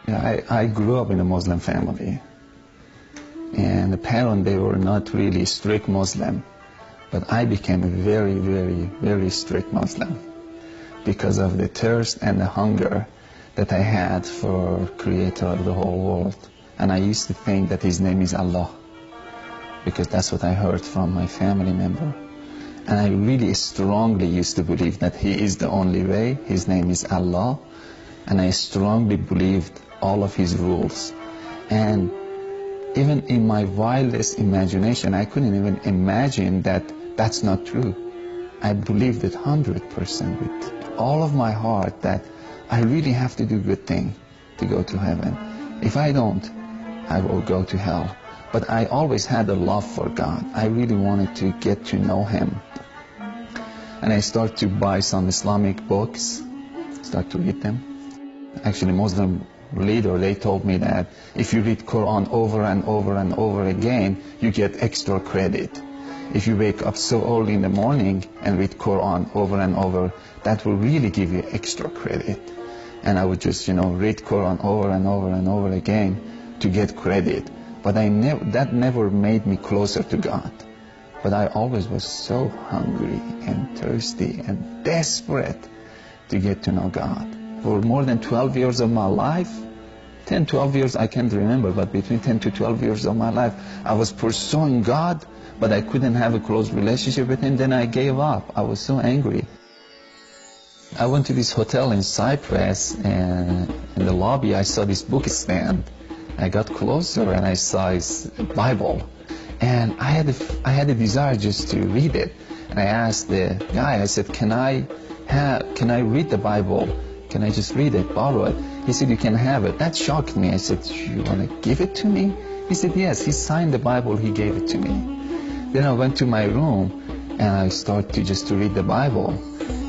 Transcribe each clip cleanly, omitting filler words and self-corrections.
Yeah, I grew up in a Muslim family, and the parents, they were not really strict Muslim, but I became a very, very, very strict Muslim because of the thirst and the hunger that I had for Creator of the whole world. And I used to think that His name is Allah, because that's what I heard from my family member. And I really strongly used to believe that He is the only way, His name is Allah, and I strongly believed all of His rules. And even in my wildest imagination, I couldn't even imagine that that's not true. I believed it 100% with all of my heart that I really have to do good thing to go to heaven. If I don't, I will go to hell. But I always had a love for God. I really wanted to get to know Him. And I started to buy some Islamic books, start to read them. Actually, Muslim leader, they told me that if you read Quran over and over and over again, you get extra credit. If you wake up so early in the morning and read Quran over and over, that will really give you extra credit. And I would just, read Quran over and over and over again to get credit. But that never made me closer to God. But I always was so hungry and thirsty and desperate to get to know God. For more than 12 years of my life, 10, 12 years, I can't remember, but between 10 to 12 years of my life, I was pursuing God, but I couldn't have a close relationship with Him. Then I gave up. I was so angry. I went to this hotel in Cyprus, and in the lobby, I saw this book stand. I got closer and I saw His Bible. And I had a desire just to read it. And I asked the guy, I said, can I read the Bible? Can I just read it, borrow it? He said, you can have it. That shocked me. I said, you want to give it to me? He said, yes. He signed the Bible. He gave it to me. Then I went to my room and I started to read the Bible.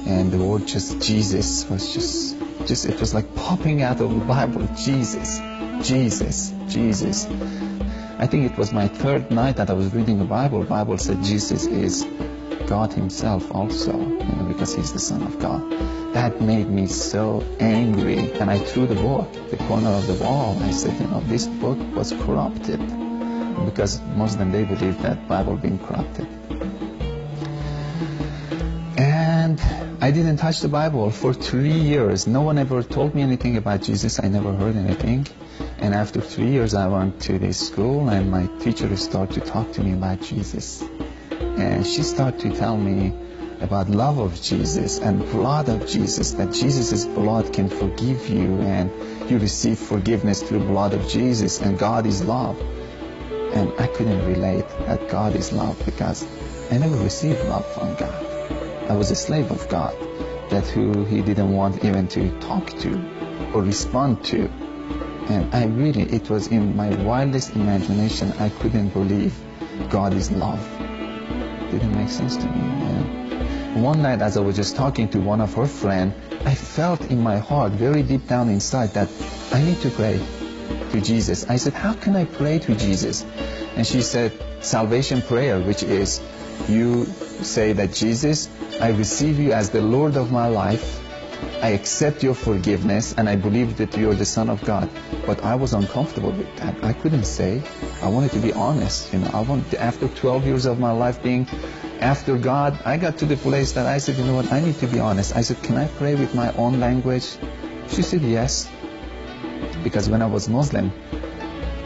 And the word just Jesus was just it was like popping out of the Bible. Jesus, Jesus, Jesus. I think it was my third night that I was reading the Bible. The Bible said Jesus is God Himself also, because He's the Son of God. That made me so angry, and I threw the book at the corner of the wall. I said, this book was corrupted, because Muslims, they believe that Bible being corrupted. And I didn't touch the Bible for 3 years. No one ever told me anything about Jesus. I never heard anything. And after 3 years, I went to this school, and my teacher started to talk to me about Jesus. And she started to tell me about love of Jesus and blood of Jesus, that Jesus' blood can forgive you, and you receive forgiveness through the blood of Jesus, and God is love. And I couldn't relate that God is love, because I never received love from God. I was a slave of God, that who He didn't want even to talk to or respond to. And it was in my wildest imagination, I couldn't believe God is love. It didn't make sense to me. One night, as I was just talking to one of her friends, I felt in my heart, very deep down inside, that I need to pray to Jesus. I said, how can I pray to Jesus? And she said, salvation prayer, which is, you say that Jesus, I receive you as the Lord of my life. I accept your forgiveness, and I believe that you're the Son of God. But I was uncomfortable with that. I couldn't say. I wanted to be honest. After 12 years of my life being after God, I got to the place that I said, I need to be honest. I said, can I pray with my own language? She said, yes. Because when I was Muslim,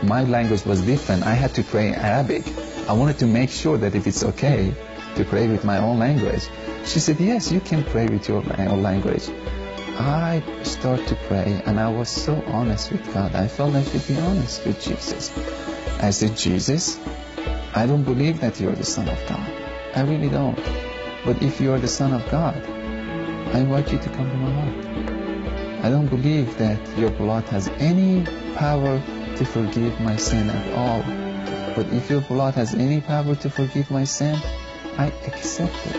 my language was different. I had to pray Arabic. I wanted to make sure that if it's okay to pray with my own language. She said, yes, you can pray with your own language. I started to pray, and I was so honest with God. I felt I should be honest with Jesus. I said, Jesus, I don't believe that you're the Son of God. I really don't. But if you are the Son of God, I invite you to come to my heart. I don't believe that your blood has any power to forgive my sin at all. But if your blood has any power to forgive my sin, I accept it.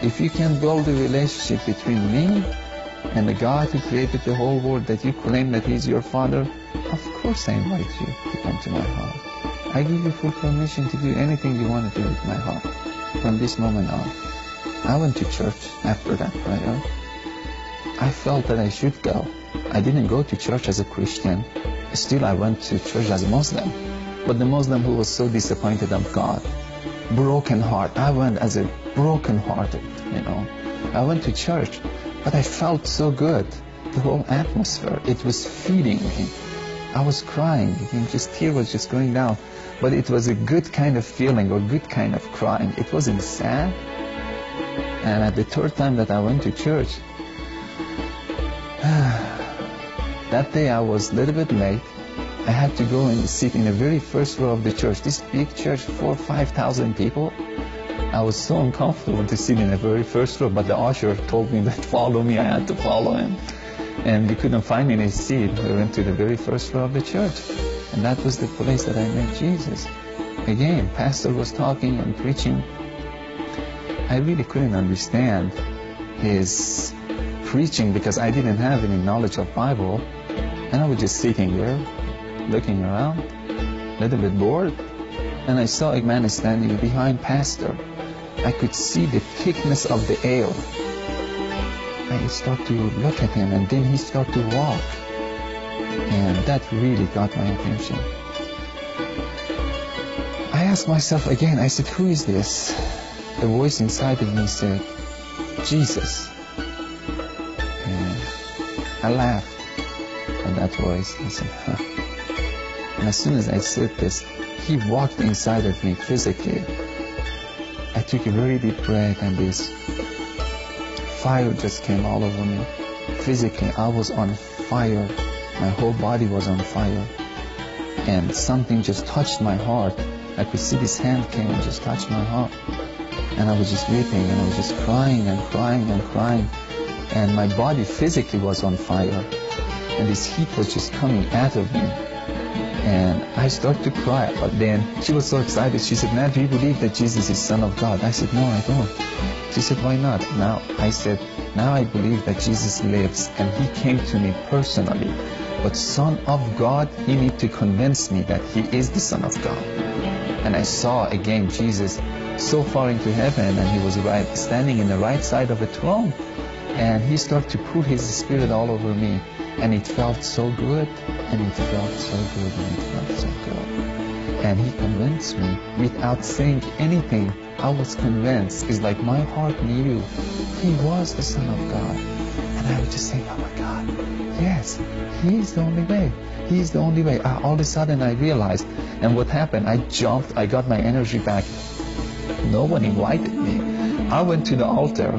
If you can build a relationship between me and the God who created the whole world, that you claim that He's your Father, of course I invite you to come to my heart. I give you full permission to do anything you want to do with my heart from this moment on. I went to church after that prayer, I felt that I should go. I didn't go to church as a Christian. Still, I went to church as a Muslim. But the Muslim who was so disappointed of God, broken heart. I went as a broken hearted, I went to church, but I felt so good. The whole atmosphere, it was feeding me. I was crying, tear was just going down. But it was a good kind of feeling, or good kind of crying. It wasn't sad. And at the third time that I went to church, that day I was a little bit late. I had to go and sit in the very first row of the church. This big church, 4,000 or 5,000 people. I was so uncomfortable to sit in the very first row, but the usher told me that follow me. I had to follow him. And we couldn't find any seat. We went to the very first row of the church. And that was the place that I met Jesus. Again, pastor was talking and preaching. I really couldn't understand his preaching because I didn't have any knowledge of Bible. And I was just sitting there, looking around, a little bit bored. And I saw a man standing behind pastor. I could see the thickness of the air. I started to look at him, and then he started to walk. And that really got my attention. I asked myself again, I said, who is this? The voice inside of me said, Jesus. And I laughed at that voice. I said, huh. And as soon as I said this, he walked inside of me physically. I took a very deep breath, and this fire just came all over me. Physically, I was on fire. My whole body was on fire. And something just touched my heart. I could see this hand came and just touched my heart. And I was just weeping, and I was just crying and crying and crying. And my body physically was on fire. And this heat was just coming out of me. And I started to cry. But then she was so excited. She said, "Now, do you believe that Jesus is Son of God?" I said, "No, I don't." She said, "Why not?" Now I said, "Now I believe that Jesus lives, and he came to me personally. But Son of God, he needs to convince me that he is the Son of God." And I saw again Jesus so far into heaven, and he was standing in the right side of the throne. And he started to put his spirit all over me. And it felt so good, and it felt so good, and it felt so good. And he convinced me without saying anything. I was convinced. It's like my heart knew he was the Son of God. And I was just saying, oh my God, yes, he's the only way. He's the only way. All of a sudden I realized, and what happened, I jumped, I got my energy back. No one invited me. I went to the altar.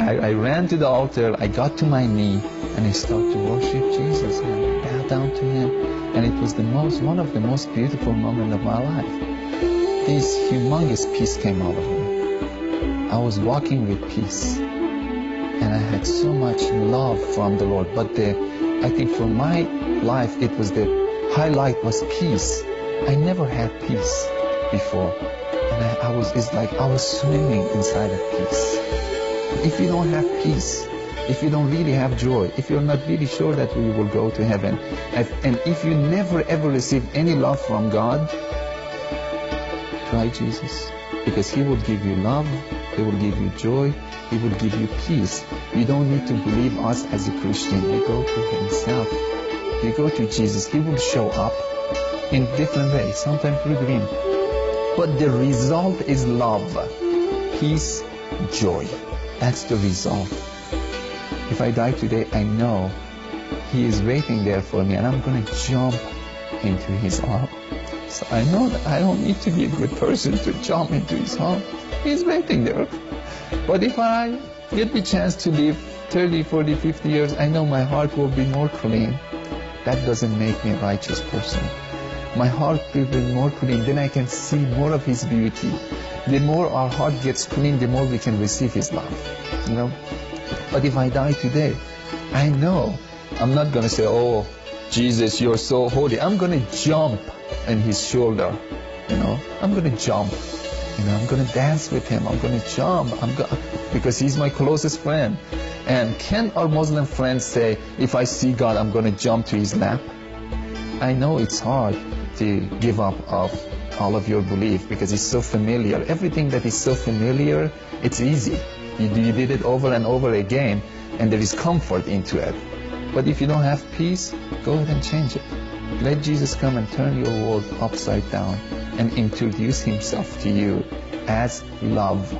I ran to the altar, I got to my knee, and I started to worship Jesus and bow down to him. And it was one of the most beautiful moments of my life. This humongous peace came over me. I was walking with peace. And I had so much love from the Lord. But I think for my life, it was the highlight was peace. I never had peace before. And it's like I was swimming inside of peace. If you don't have peace, if you don't really have joy, if you're not really sure that we will go to heaven, and if you never ever receive any love from God, try Jesus. Because he will give you love, he will give you joy, he will give you peace. You don't need to believe us as a Christian. You go to himself. You go to Jesus. He will show up in different ways, sometimes through dream. But the result is love, peace, joy. That's the result. If I die today, I know he is waiting there for me, and I'm going to jump into his arms. So I know that I don't need to be a good person to jump into his arms. He's waiting there. But if I get the chance to live 30, 40, 50 years, I know my heart will be more clean. That doesn't make me a righteous person. My heart will be more clean, then I can see more of his beauty. The more our heart gets clean, the more we can receive his love. But if I die today, I know I'm not going to say, "Oh, Jesus, you're so holy." I'm going to jump on his shoulder. I'm going to jump. I'm going to dance with him. I'm going to jump. Because he's my closest friend. And can our Muslim friends say, if I see God, I'm going to jump to his lap? I know it's hard to give up of all of your belief because it's so familiar. Everything that is so familiar, it's easy. You did it over and over again, and there is comfort into it. But if you don't have peace, go ahead and change it. Let Jesus come and turn your world upside down and introduce himself to you as love.